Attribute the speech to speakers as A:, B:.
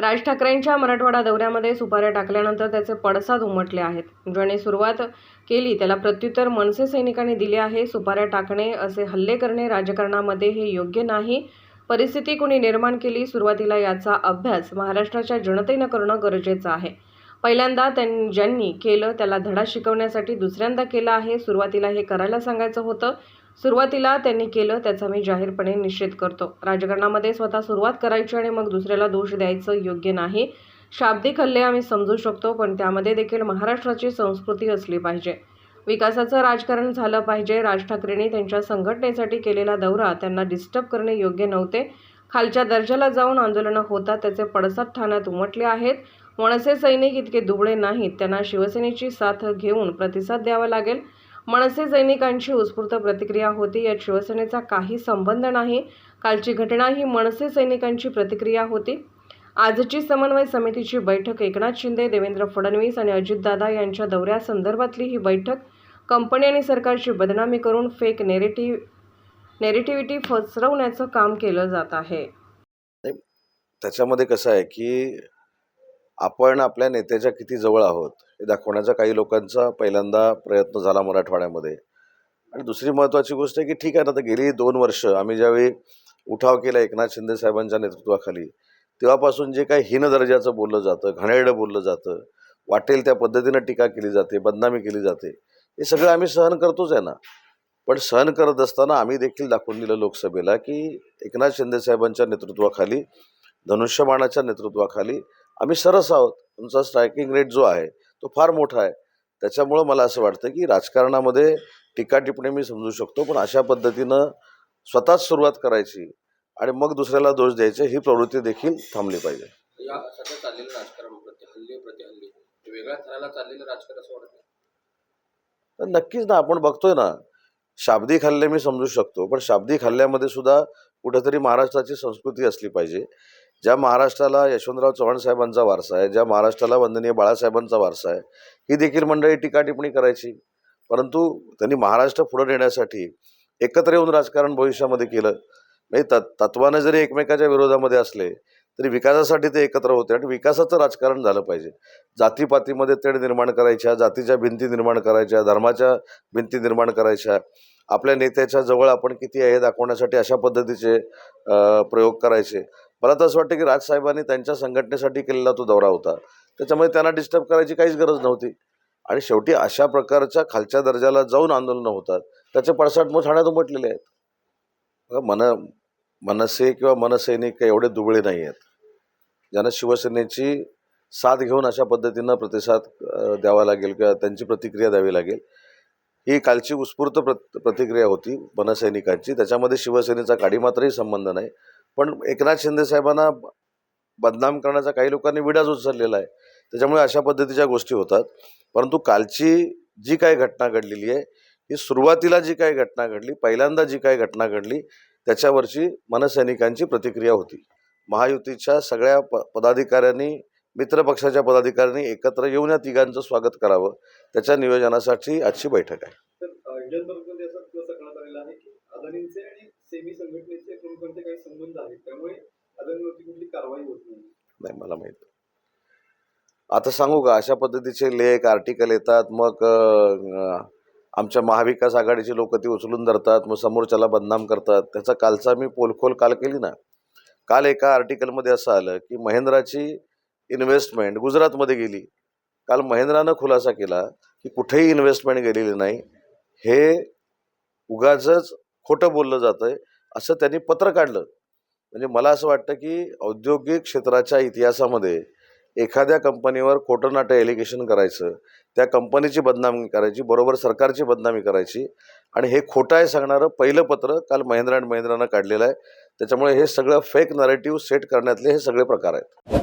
A: राज ठाकरेंच्या मराठवाडा दौऱ्यामध्ये सुपाऱ्या टाकल्यानंतर त्याचे पडसाद उमटले आहेत. ज्याने सुरुवात केली त्याला प्रत्युत्तर मनसे सैनिकांनी दिले आहे. सुपाऱ्या टाकणे, असे हल्ले करणे राजकारणामध्ये हे योग्य नाही. परिस्थिती कोणी निर्माण केली? सुरुवातीला याचा अभ्यास महाराष्ट्राच्या जनतेनं करणं गरजेचं आहे. पहिल्यांदा ज्यांनी केलं त्याला धडा शिकवण्यासाठी दुसऱ्यांदा केलं आहे. सुरुवातीला हे करायला सांगायचं होतं. सुरुवातीला त्यांनी केलं त्याचा मी जाहीरपणे निषेध करतो. राजकारणामध्ये स्वतः सुरुवात करायची आणि मग दुसऱ्याला दोष द्यायचं योग्य नाही. शाब्दिक हल्ले आम्ही समजू शकतो, पण त्यामध्ये देखील महाराष्ट्राची संस्कृती असली पाहिजे. विकासाचं राजकारण झालं पाहिजे. राज ठाकरेंनी त्यांच्या संघटनेसाठी केलेला दौरा त्यांना डिस्टर्ब करणे योग्य नव्हते. खालच्या दर्जाला जाऊन आंदोलनं होतात, त्याचे पडसाद ठाण्यात उमटले आहेत. मनसे सैनिक इतके दुबळे नाहीत. त्यांना शिवसेनेची साथ घेऊन प्रतिसाद द्यावा लागेल. मनसे सैनिकांची उत्स्फूर्त प्रतिक्रिया होती. यात शिवसेनेचा काही संबंध नाही. कालची घटना ही मनसे सैनिकांची प्रतिक्रिया होती. आजची समन्वय समितीची बैठक, एकनाथ शिंदे, देवेंद्र फडणवीस आणि अजितदादा यांच्या दौऱ्यासंदर्भातली ही बैठक कंपनी आणि सरकारची बदनामी करून फेक नेरेटिव्हिटी पसरवण्याचं काम केलं जात आहे.
B: त्याच्यामध्ये कसं आहे की आपण आपल्या नेत्याच्या किती जवळ आहोत हे दाखवण्याचा काही लोकांचा पहिल्यांदा प्रयत्न झाला मराठवाड्यामध्ये. आणि दुसरी महत्त्वाची गोष्ट आहे की ठीक आहे ना, तर गेली 2 वर्ष आम्ही ज्यावेळी उठाव केला एकनाथ शिंदे साहेबांच्या नेतृत्वाखाली, तेव्हापासून जे काही हीन दर्जाचं बोललं जातं, घाणेरडं बोललं जातं, वाटेल त्या पद्धतीनं टीका केली जाते, बदनामी केली जाते, हे सगळं आम्ही सहन करतोच आहे ना. पण सहन करत असताना आम्ही देखील दाखवून दिलं लोकसभेला की एकनाथ शिंदे साहेबांच्या नेतृत्वाखाली, धनुष्यबाणाच्या नेतृत्वाखाली आम्ही सरस आहोत. तुमचा स्ट्रायकिंग रेट जो आहे तो फार मोठा आहे. त्याच्यामुळं मला असं वाटतं की राजकारणामध्ये टीका टिप्पणी मी समजू शकतो, पण अशा पद्धतीनं स्वतःच सुरुवात करायची आणि मग दुसऱ्याला दोष द्यायचे, ही प्रवृत्ती देखील थांबली पाहिजे.
C: या सध्या चाललेलं राजकारण प्रतिहल्ले वेगळ्या थराला चाललेलं राजकारण असं वाटतं.
B: तर नक्कीच ना, आपण बघतोय ना, शाब्दिक हल्ले मी समजू शकतो, पण शाब्दिक हल्ल्यामध्ये सुद्धा कुठेतरी महाराष्ट्राची संस्कृती असली पाहिजे. ज्या महाराष्ट्राला यशवंतराव चव्हाण साहेबांचा वारसा आहे, ज्या महाराष्ट्राला वंदनीय बाळासाहेबांचा वारसा आहे, ही देखील मंडळी टीका टिप्पणी करायची. परंतु त्यांनी महाराष्ट्र पुढे नेण्यासाठी एकत्र येऊन राजकारण भविष्यामध्ये केलं. म्हणजे तत्वानं जरी एकमेकाच्या विरोधामध्ये असले तरी विकासासाठी ते एकत्र होते आणि विकासाचं राजकारण झालं पाहिजे. जातीपातीमध्ये तेढ निर्माण करायच्या, जातीच्या भिंती निर्माण करायच्या, धर्माच्या भिंती निर्माण करायच्या, आपल्या नेत्याच्या जवळ आपण किती आहे हे दाखवण्यासाठी अशा पद्धतीचे प्रयोग करायचे. मला तर असं वाटतं की राजसाहेबांनी त्यांच्या संघटनेसाठी केलेला तो दौरा होता, त्याच्यामध्ये त्यांना डिस्टर्ब करायची काहीच गरज नव्हती. आणि शेवटी अशा प्रकारच्या खालच्या दर्जाला जाऊन आंदोलनं होतात, त्याचे पडसाद मग ठाण्यात उमटलेले आहेत. मनसे किंवा मनसैनिक काही एवढे दुबळे नाही आहेत ज्यांना शिवसेनेची साथ घेऊन अशा पद्धतीनं प्रतिसाद द्यावा लागेल किंवा त्यांची प्रतिक्रिया द्यावी लागेल. ही कालची उत्स्फूर्त प्रतिक्रिया होती मनसैनिकांची. त्याच्यामध्ये शिवसेनेचा काडीमात्रही संबंध नाही. पण एकनाथ शिंदे साहेबांना बदनाम करण्याचा काही लोकांनी विडाच उचललेला आहे, त्याच्यामुळे अशा पद्धतीच्या गोष्टी होतात. परंतु कालची जी काही घटना घडलेली आहे, ही सुरुवातीला जी काही घटना घडली, पहिल्यांदा जी काही घटना घडली, त्याच्यावरची मनसैनिकांची प्रतिक्रिया होती. महायुतीच्या सगळ्या पदाधिकाऱ्यांनी, मित्रपक्षाच्या पदाधिकाऱ्यांनी एकत्र येऊन या तिघांचं स्वागत करावं, त्याच्या नियोजनासाठी आजची बैठक आहे. नाही, मला माहित आता सांगू का, अशा पद्धतीचे लेख आर्टिकल येतात, मग आमच्या महाविकास आघाडीचे लोक ती उचलून धरतात, मग समोरच्याला बदनाम करतात. त्याचा कालचा मी पोलखोल काल केली ना. काल एका आर्टिकलमध्ये असं आलं की महिंद्राची इन्व्हेस्टमेंट गुजरातमध्ये गेली. काल महिंद्रानं खुलासा केला की कुठेही इन्व्हेस्टमेंट गेलेली नाही, हे उगाचच खोटं बोललं जातंय, असं त्यांनी पत्र काढलं. म्हणजे मला असं वाटतं की औद्योगिक क्षेत्राच्या इतिहासामध्ये एखाद्या कंपनीवर खोटं नाटं एलिगेशन करायचं, त्या कंपनीची बदनामी करायची, बरोबर सरकारची बदनामी करायची, आणि हे खोटं आहे सांगणारं पहिलं पत्र काल महिंद्रा अँड महिंद्रानं काढलेलं आहे. त्याच्यामुळे हे सगळं फेक नरेटिव्ह सेट करण्यातले हे सगळे प्रकार आहेत.